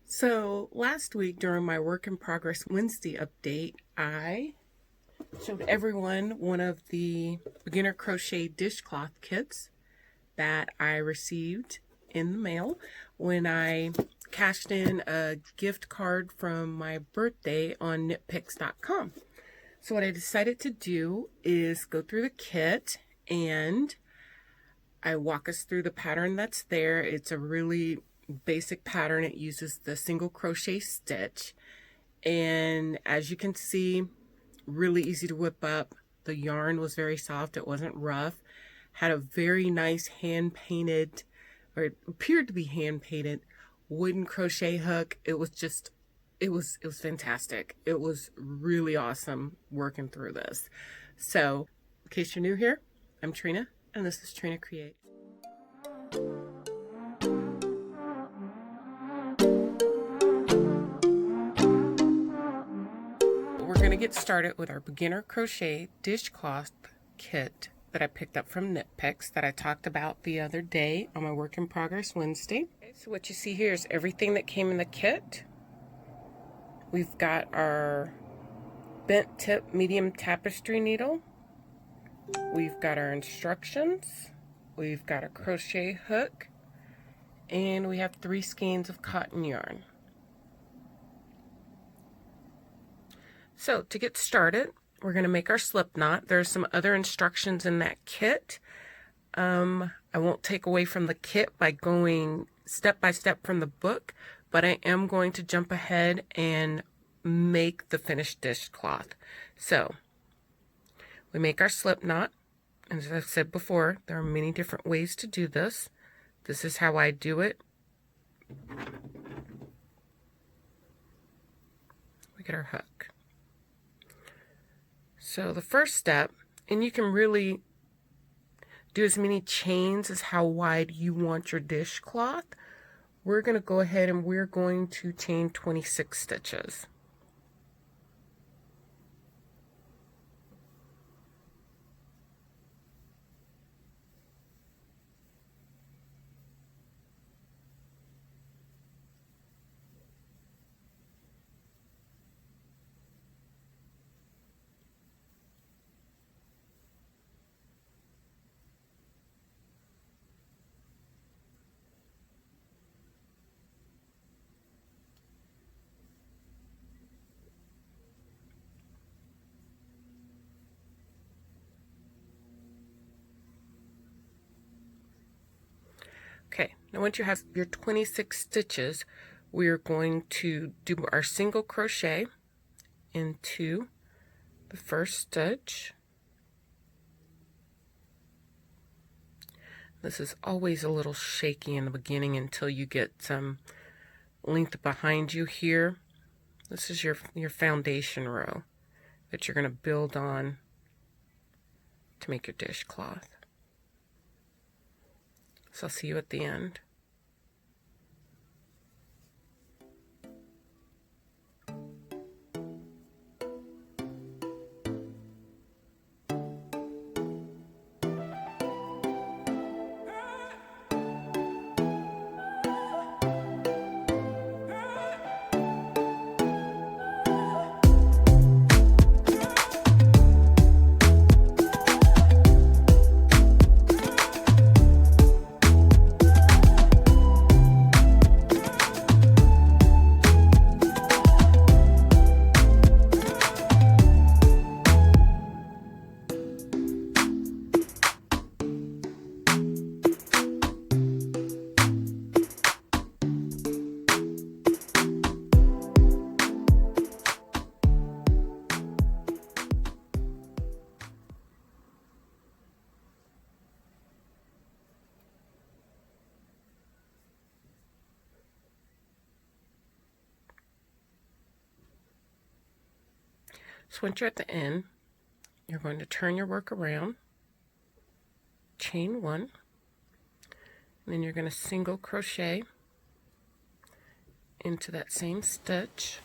So last week during my Work in Progress Wednesday update, I showed everyone one of the beginner crochet dishcloth kits that I received in the mail when I cashed in a gift card from my birthday on knitpicks.com. So what I decided to do is go through the kit and I walk us through the pattern that's there. It's a really basic pattern. It uses the single crochet stitch, and as you can see, really easy to whip up. The yarn was very soft, it wasn't rough, had a very nice hand painted, or it appeared to be hand painted, wooden crochet hook. It was fantastic. It was really awesome working through this. So in case you're new here, I'm Trina and this is Trina Create. We're going to get started with our beginner crochet dishcloth kit that I picked up from Knit Picks that I talked about the other day on my Work in Progress Wednesday. Okay, so what you see here is everything that came in the kit. We've got our bent tip medium tapestry needle. We've got our instructions. We've got a crochet hook. And we have 3 skeins of cotton yarn. So to get started, we're going to make our slip knot. There's some other instructions in that kit. I won't take away from the kit by going step by step from the book, but I am going to jump ahead and make the finished dishcloth. So we make our slip knot. And as I've said before, there are many different ways to do this. This is how I do it. We get our hook. So the first step, and you can really do as many chains as how wide you want your dishcloth. We're going to go ahead and we're going to chain 26 stitches. Okay, now once you have your 26 stitches, we're going to do our single crochet into the first stitch. This is always a little shaky in the beginning until you get some length behind you here. This is your foundation row that you're going to build on to make your dishcloth. So I'll see you at the end. So once you're at the end, you're going to turn your work around, chain 1, and then you're going to single crochet into that same stitch.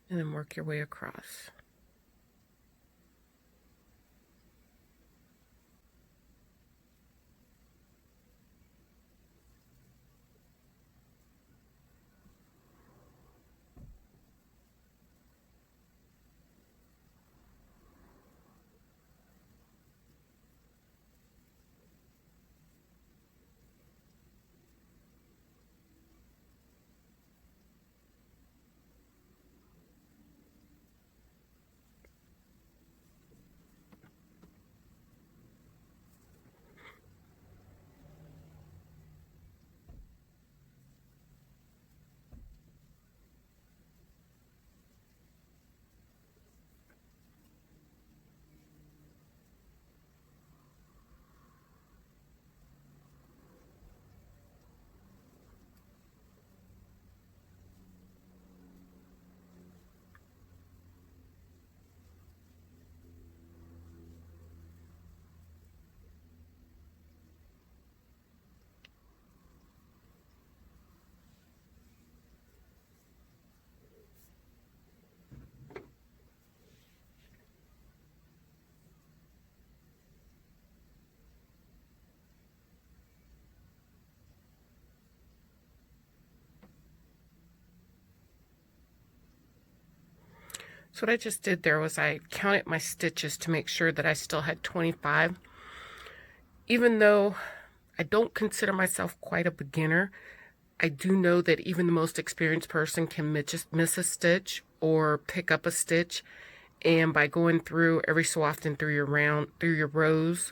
And then work your way across. So what I just did there was I counted my stitches to make sure that I still had 25. Even though I don't consider myself quite a beginner, I do know that even the most experienced person can miss a stitch or pick up a stitch. And by going through every so often through your rows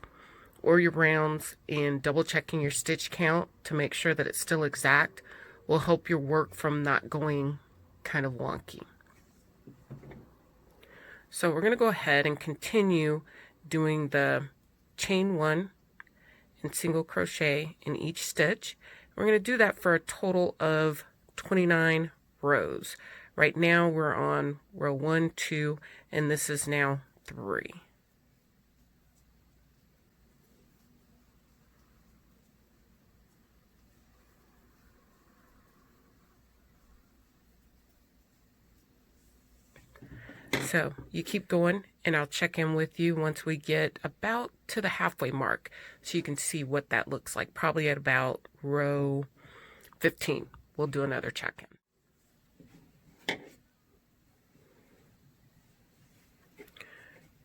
or your rounds and double checking your stitch count to make sure that it's still exact will help your work from not going kind of wonky. So we're going to go ahead and continue doing the chain 1 and single crochet in each stitch. We're going to do that for a total of 29 rows. Right now we're on row 1, 2, and this is now 3. So you keep going, and I'll check in with you once we get about to the halfway mark so you can see what that looks like. Probably at about row 15, we'll do another check-in.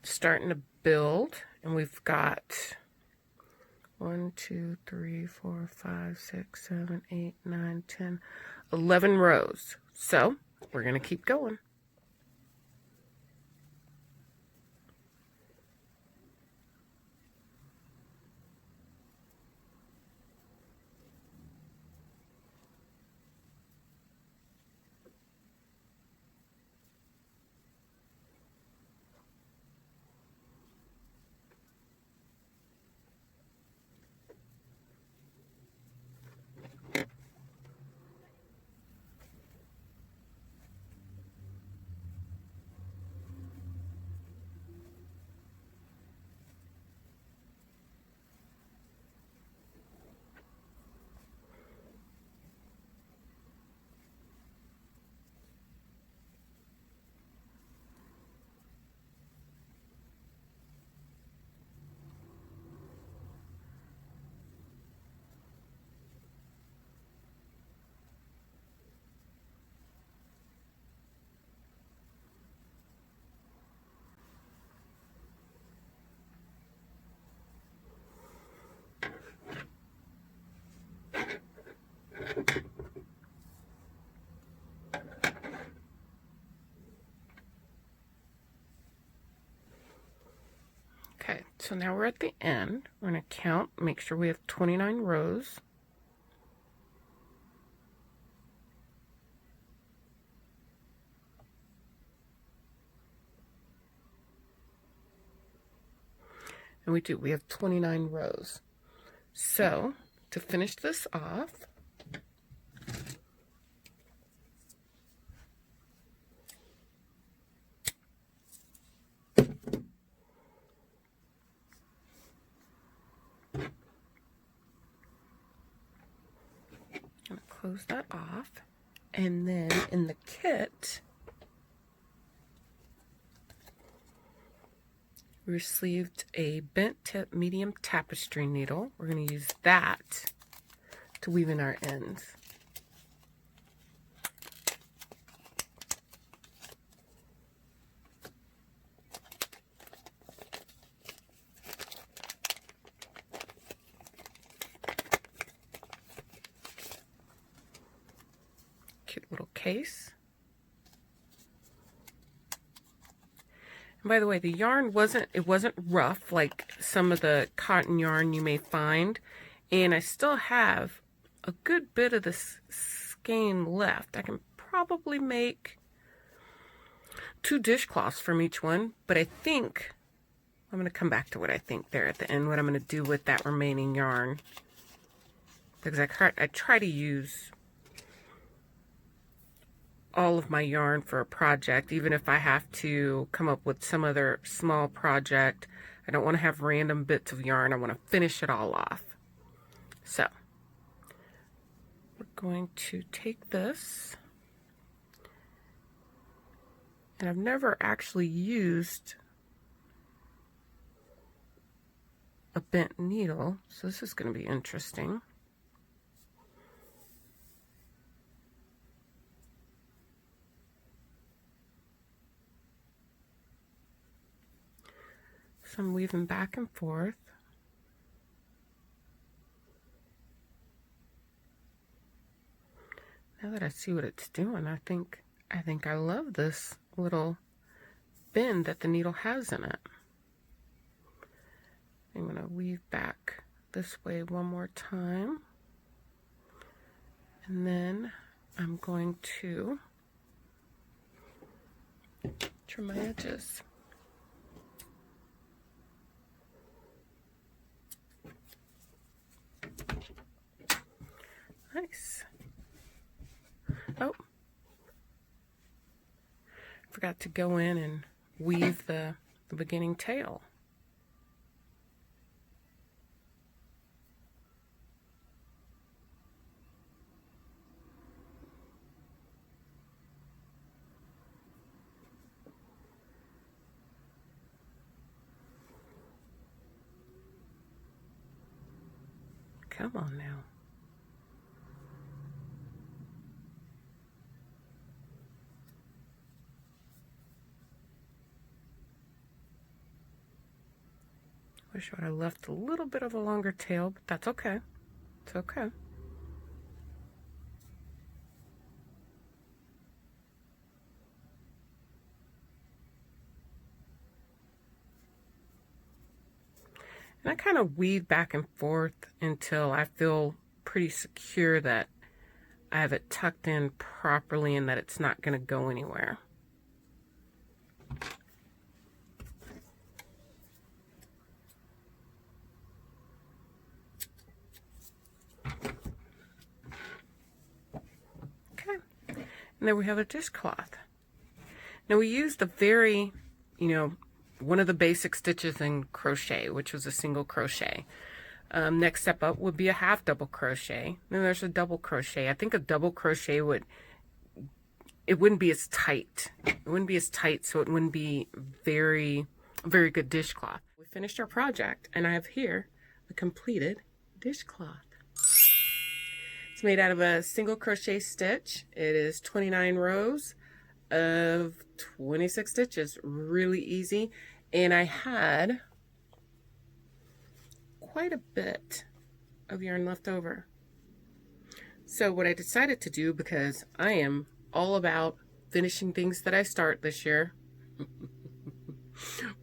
Starting to build, and we've got 1, 2, 3, 4, 5, 6, 7, 8, 9, 10, 11 rows. So we're going to keep going. Okay, so now we're at the end. We're going to count, make sure we have 29 rows. And we do, we have 29 rows. So, to finish this off, I'm going to close that off. And then in the kit, we received a bent tip medium tapestry needle. We're going to use that to weave in our ends. Cute little case. And by the way, the yarn wasn't rough like some of the cotton yarn you may find, and I still have a good bit of this skein left. I can probably make 2 dishcloths from each one, but I think I'm going to come back to what I think there at the end, what I'm going to do with that remaining yarn, because I try to use all of my yarn for a project, even if I have to come up with some other small project. I don't want to have random bits of yarn. I want to finish it all off. So we're going to take this, and I've never actually used a bent needle, so this is going to be interesting. I'm weaving back and forth. Now that I see what it's doing, I think I love this little bend that the needle has in it. I'm going to weave back this way one more time. And then I'm going to trim my edges. Nice. Oh, forgot to go in and weave the beginning tail. Come on now. Wish I would have left a little bit of a longer tail, but that's okay. It's okay. And I kind of weave back and forth until I feel pretty secure that I have it tucked in properly and that it's not going to go anywhere. Okay, and there we have a dishcloth. Now we used a very, one of the basic stitches in crochet, which was a single crochet. Next step up would be a half double crochet. Then there's a double crochet. I think a double crochet wouldn't be as tight. It wouldn't be as tight, so it wouldn't be very good dishcloth. We finished our project, and I have here a completed dishcloth. It's made out of a single crochet stitch. It is 29 rows of 26 stitches. Really easy. And I had quite a bit of yarn left over. So what I decided to do, because I am all about finishing things that I start this year,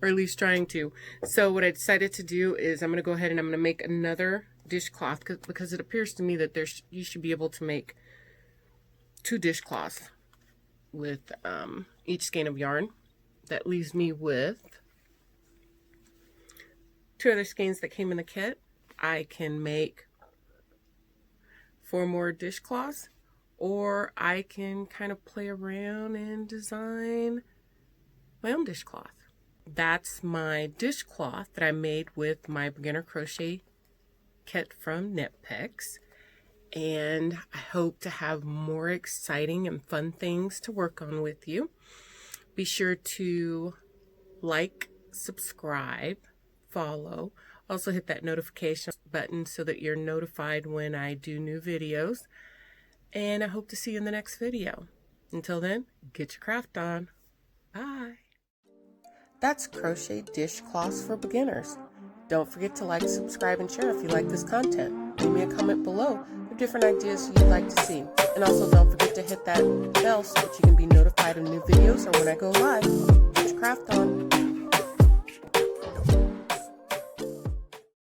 or at least trying to. So what I decided to do is I'm going to go ahead and I'm going to make another dishcloth, because it appears to me that you should be able to make 2 dishcloths with each skein of yarn. That leaves me with 2 other skeins that came in the kit. I can make 4 more dishcloths, or I can kind of play around and design my own dishcloth. That's my dishcloth that I made with my beginner crochet kit from Knit Picks. And I hope to have more exciting and fun things to work on with you. Be sure to like, subscribe, follow. Also hit that notification button so that you're notified when I do new videos. And I hope to see you in the next video. Until then, get your craft on. Bye. That's crochet dishcloths for beginners. Don't forget to like, subscribe, and share if you like this content. Leave me a comment below of different ideas you'd like to see. And also don't forget to hit that bell so that you can be notified of new videos or when I go live. Get your craft on.